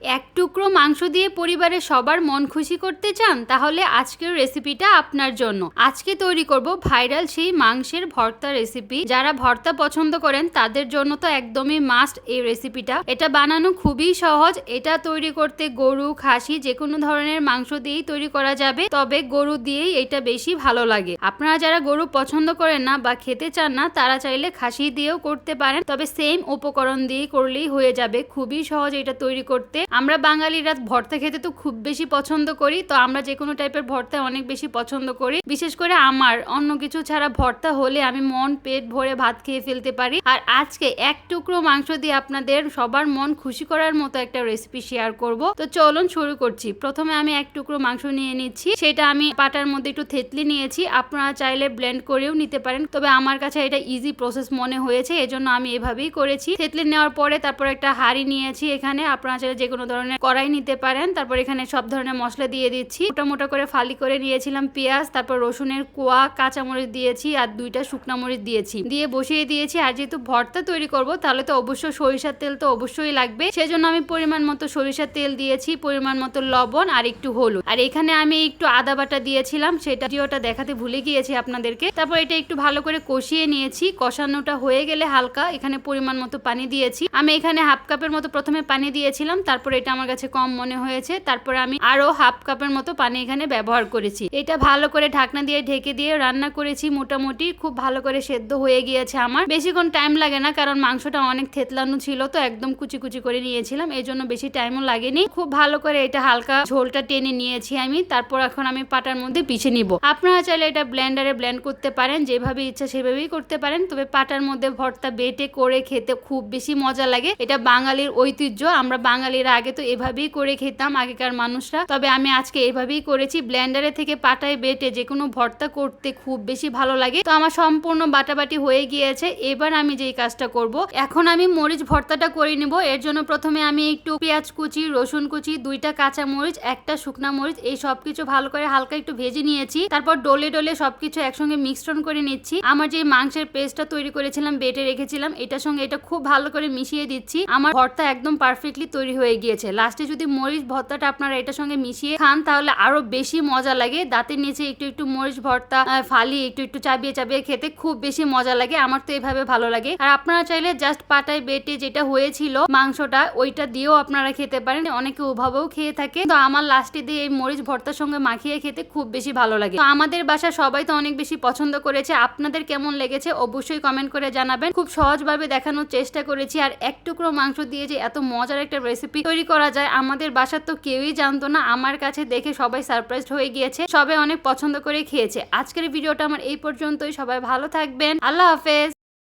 এক টুকরো মাংস দিয়ে পরিবারের সবার মন খুশি করতে চান, তাহলে আজকের রেসিপিটা আপনার জন্য। আজকে তৈরি করব ভাইরাল সেই মাংসের ভর্তা রেসিপি। যারা ভর্তা পছন্দ করেন তাদের জন্য তো একদমই মাস্ট এই রেসিপিটা। এটা বানানো খুবই সহজ। এটা তৈরি করতে গরু, খাসি যে কোনো ধরনের মাংস দিয়েই তৈরি করা যাবে, তবে গরু দিয়েই এটা বেশি ভালো লাগে। আপনারা যারা গরু পছন্দ করেন না বা খেতে চান না, তারা চাইলে খাসি দিয়েও করতে পারেন, তবে সেম উপকরণ দিয়ে করলেই হয়ে যাবে। খুবই সহজ এটা তৈরি করতে। আমরা বাঙালিরা ভর্তা খেতে তো খুব বেশি পছন্দ করি, তো আমরা যে কোনো টাইপের ভর্তা অনেক বেশি পছন্দ করি। বিশেষ করে আমার অন্য কিছু ছাড়া ভর্তা হলে আমি মন পেট ভরে ভাত খেয়ে ফেলতে পারি। আর আজকে এক টুকরো মাংস দিয়ে আপনাদের সবার মন খুশি করার মতো একটা রেসিপি শেয়ার করব। তো চলুন শুরু করছি। প্রথমে আমি এক টুকরো মাংস নিয়ে নিচ্ছি। সেটা আমি পাটার মধ্যে একটু থেতলি নিয়েছি। আপনারা চাইলে ব্লেন্ড করেও নিতে পারেন, তবে আমার কাছে এটা ইজি প্রসেস মনে হয়েছে, এজন্য আমি এভাবেই করেছি। থেতলি নেওয়ার পরে তারপর একটা হাঁড়ি নিয়েছি। এখানে আপনারা চাইলে যে কোনো ধরনের কড়াই নিতে পারেন। তারপর এখানে সব ধরনের মশলা দিয়ে দিচ্ছি। মোটা মোটা করে ফালি করে নিয়েছিলাম পেঁয়াজ, তারপর রসুনের কোয়া, কাঁচামরিচ দিয়েছি আর 2টা শুকনা মরিচ দিয়েছি, দিয়ে বসিয়ে দিয়েছি। আর যেহেতু ভর্তা তৈরি করব তাহলে তো অবশ্যই সরিষার তেল তো অবশ্যই লাগবে, সেজন্য আমি পরিমাণ মতো সরিষার তেল দিয়েছি, পরিমাণ মতো লবণ আর একটু হলুদ। আর এখানে আমি একটু আদা বাটা দিয়েছিলাম, সেটা ভিডিওটা দেখাতে ভুলে গিয়েছি আপনাদেরকে। তারপর এটা একটু ভালো করে কষিয়ে নিয়েছি। কষানোটা হয়ে গেলে হালকা এখানে পরিমাণ মতো পানি দিয়েছি। আমি এখানে হাফ কাপের মতো প্রথমে পানি দিয়েছিলাম, তারপর এটা আমার কাছে কম মনে হয়েছে, তারপরে আমি আরো হাফ কাপের মতো পানি এখানে ব্যবহার করেছি। এটা ভালো করে ঢাকনা দিয়ে ঢেকে দিয়ে রান্না করেছি। মোটামুটি খুব ভালো করে সেদ্ধ হয়ে গিয়েছে আমার। বেশিক্ষণ টাইম লাগে না, কারণ মাংসটা অনেক থেতলানো ছিল, তো একদম কুচি কুচি করে নিয়েছিলাম, এই জন্য বেশি টাইমও লাগেনি। খুব ভালো করে এটা হালকা ঝোলটা টেনে নিয়েছি আমি। তারপর এখন আমি পাটার মধ্যে পিষে নিব। আপনারা চাইলে এটা ব্লেন্ডারে ব্লেন্ড করতে পারেন, যেভাবে ইচ্ছা সেভাবেই করতে পারেন, তবে পাটার মধ্যে ভর্তা বেটে করে খেতে খুব বেশি মজা লাগে। এটা বাঙালির ঐতিহ্য। আমরা বাঙালিরা আগে তো এভাবেই করে খেতাম, আগেকার মানুষরা, তবে আমি আজকে এভাবেই করেছি। ব্লেন্ডারে থেকে পাটায় বেটে যে কোনো ভর্তা করতে খুব বেশি ভালো লাগে। তো আমার সম্পূর্ণ বাটাবাটি হয়ে গিয়েছে। এবার আমি যেই কাজটা করব, এখন আমি মরিচ ভর্তাটা করে নিব। এর জন্য প্রথমে আমি একটু পেঁয়াজ কুচি, রসুন কুচি, 2টা কাঁচা মরিচ, 1টা শুকনা মরিচ, এই সবকিছু ভালো করে হালকা একটু ভেজে নিয়েছি। তারপর ডলে ডলে সবকিছু একসঙ্গে মিশ্রণ করে নিচ্ছি। আমার যে মাংসের পেস্টটা তৈরি করেছিলাম, বেটে রেখেছিলাম, এটার সঙ্গে এটা খুব ভালো করে মিশিয়ে দিচ্ছি। আমার ভর্তা একদম পারফেক্টলি তৈরি হয়ে গিয়েছে। লাস্টে যদি মরিচ ভর্তাটা আপনারা এটার সঙ্গে মিশিয়ে খান তাহলে আরো বেশি মজা লাগে। দাঁতের নিচে একটু একটু মরিচ ভর্তা ফালি একটু একটু চাবিয়ে চাবিয়ে খেতে খুব বেশি মজা লাগে। আমার তো এভাবে ভালো লাগে। আর আপনারা চাইলে জাস্ট পাটায় বেটে যেটা হয়েছিল মাংসটা, ওইটা দিয়েও আপনারা খেতে পারেন। অনেকে ওভাবেও খেয়ে থাকে, তো আমার লাস্টে দিয়ে এই মরিচ ভর্তার সঙ্গে মাখিয়ে খেতে খুব বেশি ভালো লাগে। তো আমাদের বাসা সবাই তো অনেক বেশি পছন্দ করেছে। আপনাদের কেমন লেগেছে অবশ্যই কমেন্ট করে জানাবেন। খুব সহজভাবে দেখানোর চেষ্টা করেছি। আর এক টুকরো মাংস দিয়ে যে এত মজার একটা রেসিপি তৈরি করা যায়, আমাদের বাসার তো কেউই জানতো না। আমার কাছে দেখে সবাই সারপ্রাইজড হয়ে গিয়েছে, সবাই অনেক পছন্দ করে খেয়েছে। আজকের ভিডিওটা আমার এই পর্যন্তই। সবাই ভালো থাকবেন। আল্লাহ হাফেজ।